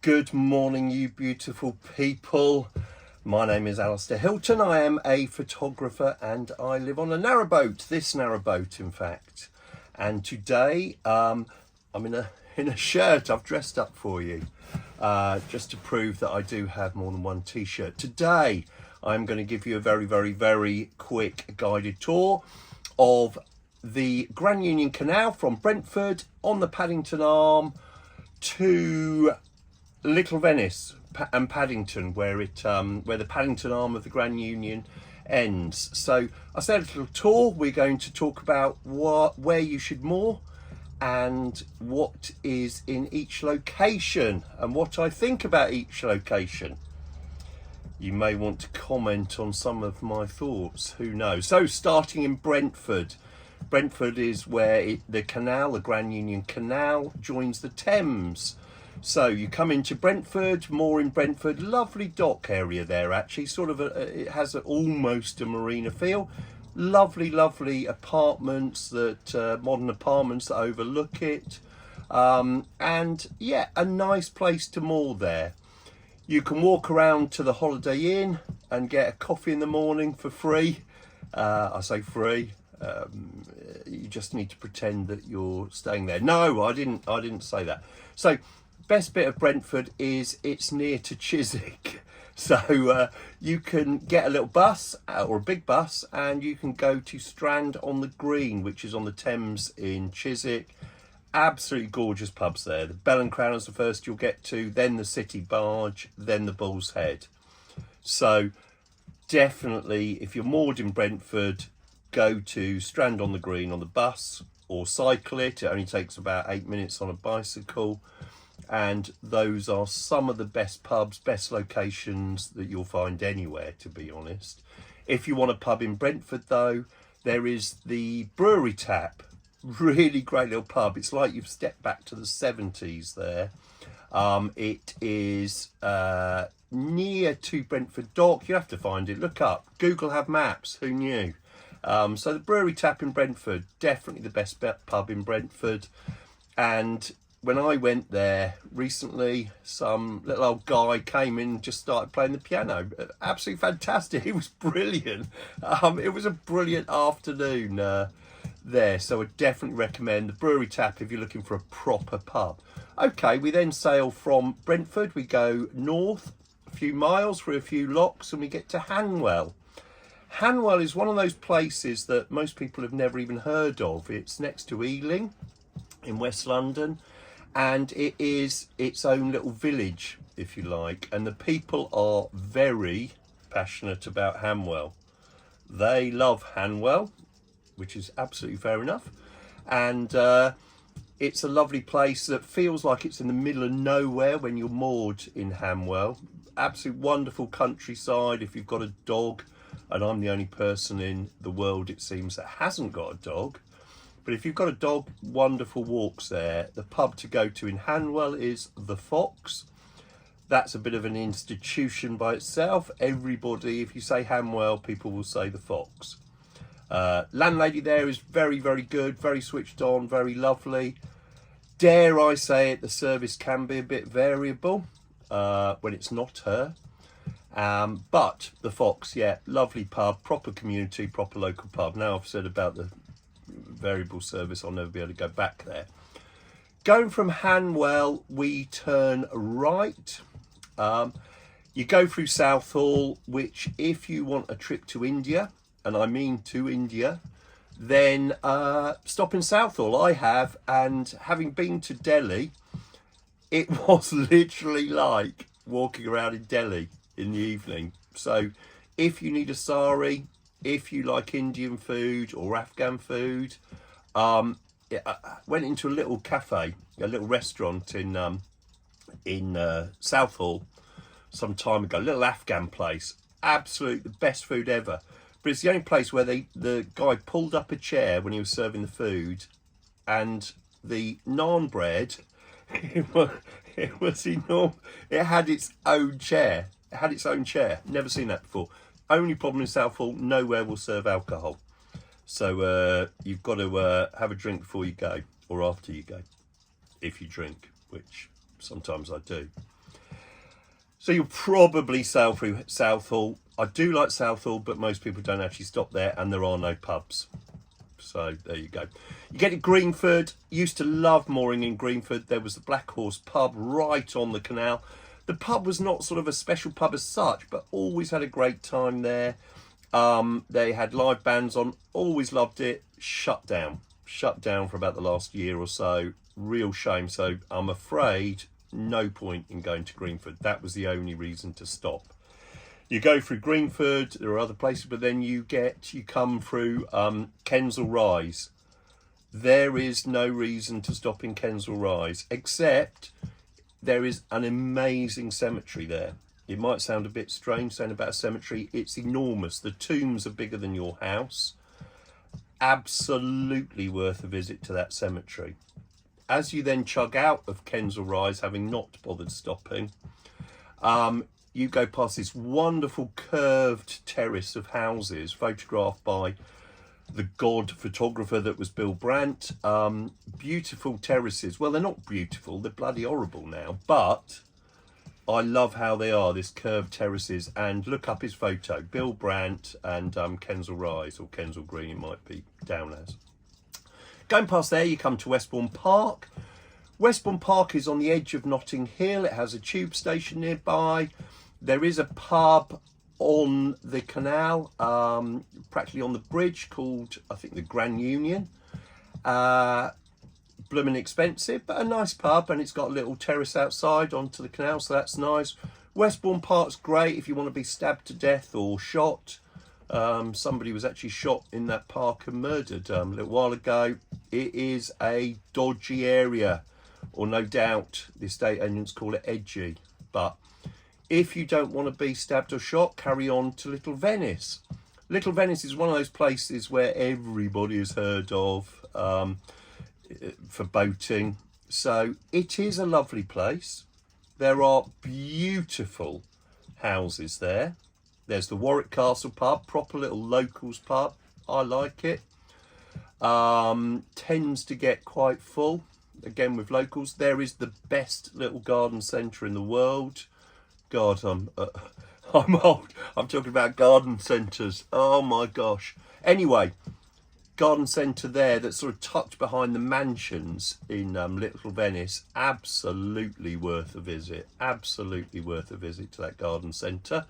Good morning, you beautiful people. My name is Alistair Hilton. I am a photographer and I live on a narrowboat, this narrowboat in fact. And today I'm in a shirt. I've dressed up for you just to prove that I do have more than one t-shirt. Today I'm going to give you a very quick guided tour of the Grand Union Canal from Brentford on the Paddington Arm to Little Venice and Paddington, where the Paddington Arm of the Grand Union ends. So I said a little tour. We're going to talk about where you should moor and what is in each location and what I think about each location. You may want to comment on some of my thoughts, who knows. So starting in Brentford. Brentford is where the canal, the Grand Union Canal, joins the Thames. So you come into Brentford, moor in Brentford, lovely dock area there actually, it has almost a marina feel. Lovely apartments, modern apartments that overlook it. And yeah, a nice place to moor there. You can walk around to the Holiday Inn and get a coffee in the morning for free. I say free. You just need to pretend that you're staying there. No, I didn't say that. So best bit of Brentford is it's near to Chiswick. So you can get a little bus or a big bus and you can go to Strand on the Green, which is on the Thames in Chiswick. Absolutely gorgeous pubs there. The Bell and Crown is the first you'll get to, then the City Barge, then the Bull's Head. So definitely, if you're moored in Brentford, go to Strand on the Green on the bus or cycle it. It only takes about 8 minutes on a bicycle. And those are some of the best pubs, best locations that you'll find anywhere, to be honest. If you want a pub in Brentford though, there is the Brewery Tap. Really great little pub. It's like you've stepped back to the 70s there. It is near to Brentford Dock. You have to find it. Look up. Google have maps. Who knew? So the Brewery Tap in Brentford, definitely the best pub in Brentford. And when I went there recently, some little old guy came in and just started playing the piano. Absolutely fantastic. It was brilliant. It was a brilliant afternoon there. So I definitely recommend the Brewery Tap if you're looking for a proper pub. Okay, we then sail from Brentford. We go north a few miles through a few locks and we get to Hanwell. Hanwell is one of those places that most people have never even heard of. It's next to Ealing in West London. And it is its own little village, if you like. And the people are very passionate about Hanwell. They love Hanwell, which is absolutely fair enough. And it's a lovely place that feels like it's in the middle of nowhere when you're moored in Hanwell. Absolute wonderful countryside if you've got a dog. And I'm the only person in the world, it seems, that hasn't got a dog. But if you've got a dog, wonderful walks there. The pub to go to in Hanwell is The Fox. That's a bit of an institution by itself. Everybody, if you say Hanwell, people will say The Fox. Landlady there is very good, very switched on, very lovely. Dare I say it, the service can be a bit variable when it's not her. But The Fox, yeah, lovely pub, proper community, proper local pub. Now I've said about the variable service, I'll never be able to go back there. Going from Hanwell, we turn right. You go through Southall, which if you want a trip to India, and I mean to India, then stop in Southall. I have, and having been to Delhi, it was literally like walking around in Delhi in the evening. So if you need a sari, if you like Indian food or Afghan food, I went into a little cafe, a little restaurant in Southall some time ago, a little Afghan place. Absolute the best food ever. But it's the only place where the guy pulled up a chair when he was serving the food, and the naan bread, it was enormous. It had its own chair. It had its own chair. Never seen that before. Only problem in Southall, nowhere will serve alcohol. So you've got to have a drink before you go, or after you go, if you drink, which sometimes I do. So you'll probably sail through Southall. I do like Southall, but most people don't actually stop there, and there are no pubs. So there you go. You get to Greenford. Used to love mooring in Greenford. There was the Black Horse pub right on the canal. The pub was not sort of a special pub as such, but always had a great time there. They had live bands on, always loved it. Shut down for about the last year or so. Real shame. So I'm afraid no point in going to Greenford. That was the only reason to stop. You go through Greenford, there are other places, but then you come through Kensal Rise. There is no reason to stop in Kensal Rise, except there is an amazing cemetery there. It might sound a bit strange saying about a cemetery. It's enormous. The tombs are bigger than your house. Absolutely worth a visit to that cemetery. As you then chug out of Kensal Rise, having not bothered stopping, you go past this wonderful curved terrace of houses photographed by the god photographer that was Bill Brandt. Beautiful terraces. Well, they're not beautiful. They're bloody horrible now, but I love how they are, this curved terraces. And look up his photo, Bill Brandt and Kensal Rise, or Kensal Green it might be down as. Going past there, you come to Westbourne Park. Westbourne Park is on the edge of Notting Hill. It has a tube station nearby. There is a pub on the canal, practically on the bridge, called, I think, the Grand Union. Blooming expensive, but a nice pub, and it's got a little terrace outside onto the canal, so that's nice. Westbourne Park's great if you want to be stabbed to death or shot. Somebody was actually shot in that park and murdered a little while ago. It is a dodgy area, or no doubt the estate agents call it edgy, but if you don't want to be stabbed or shot, carry on to Little Venice. Little Venice is one of those places where everybody has heard of for boating. So it is a lovely place. There are beautiful houses there. There's the Warwick Castle pub, proper little locals pub. I like it. Tends to get quite full, again with locals. There is the best little garden centre in the world. God, I'm old. I'm talking about garden centres. Oh my gosh. Anyway, garden centre there that's sort of tucked behind the mansions in Little Venice. Absolutely worth a visit. Absolutely worth a visit to that garden centre.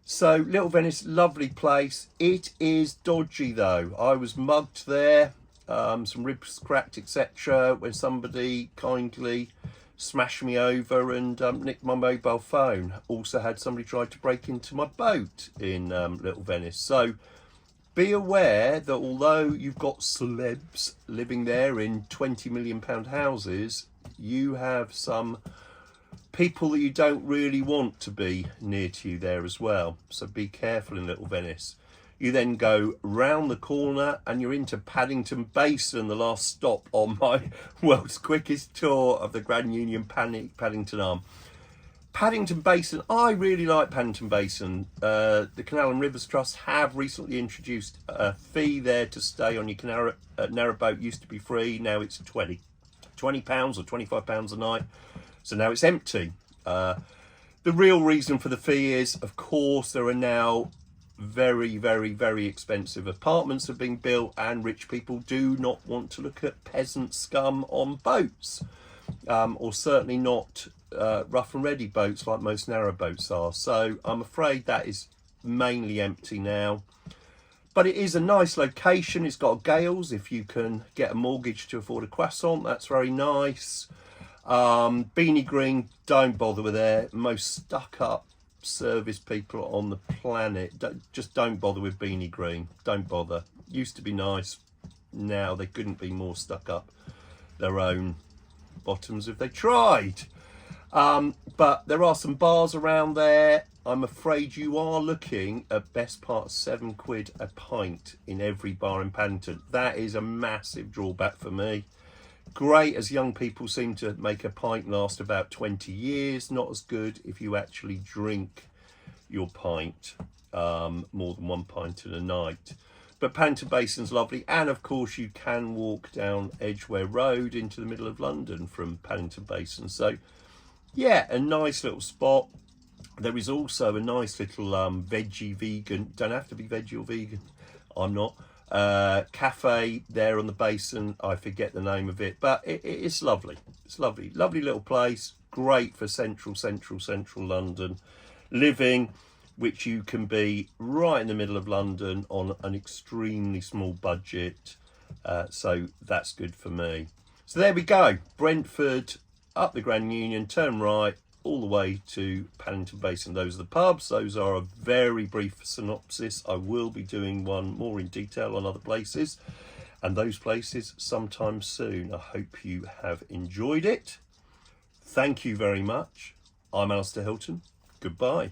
So Little Venice, lovely place. It is dodgy though. I was mugged there, some ribs cracked, etc., when somebody kindly smashed me over and nicked my mobile phone. Also had somebody try to break into my boat in Little Venice. So be aware that although you've got celebs living there in £20 million houses, you have some people that you don't really want to be near to you there as well. So be careful in Little Venice. You then go round the corner and you're into Paddington Basin, the last stop on my world's quickest tour of the Grand Union Paddington Arm. Paddington Basin, I really like Paddington Basin. The Canal and Rivers Trust have recently introduced a fee there to stay on your narrowboat. Used to be free, now it's £20 or £25 a night. So now it's empty. The real reason for the fee is, of course, there are now very, very, very expensive apartments are being built, and rich people do not want to look at peasant scum on boats, or certainly not rough and ready boats like most narrow boats are. So I'm afraid that is mainly empty now. But it is a nice location. It's got gales. If you can get a mortgage to afford a croissant, that's very nice. Beanie Green, don't bother with there. Most stuck up service people on the planet. Just don't bother with Beanie Green. Don't bother. Used to be nice. Now they couldn't be more stuck up their own bottoms if they tried. But there are some bars around there. I'm afraid you are looking at best part £7 a pint in every bar in Paddington. That is a massive drawback for me. Great as young people seem to make a pint last about 20 years. Not as good if you actually drink your pint, more than one pint in a night. But Paddington Basin's lovely, and of course you can walk down Edgware Road into the middle of London from Paddington Basin. So yeah, a nice little spot. There is also a nice little veggie vegan, don't have to be veggie or vegan, I'm not, cafe there on the basin. I forget the name of it, but it's lovely. It's lovely, lovely little place, great for central London living, which you can be right in the middle of London on an extremely small budget. So that's good for me. So there we go, Brentford, up the Grand Union, turn right, all the way to Paddington Basin. Those are the pubs. Those are a very brief synopsis. I will be doing one more in detail on other places, and those places sometime soon. I hope you have enjoyed it. Thank you very much. I'm Alistair Hilton. Goodbye.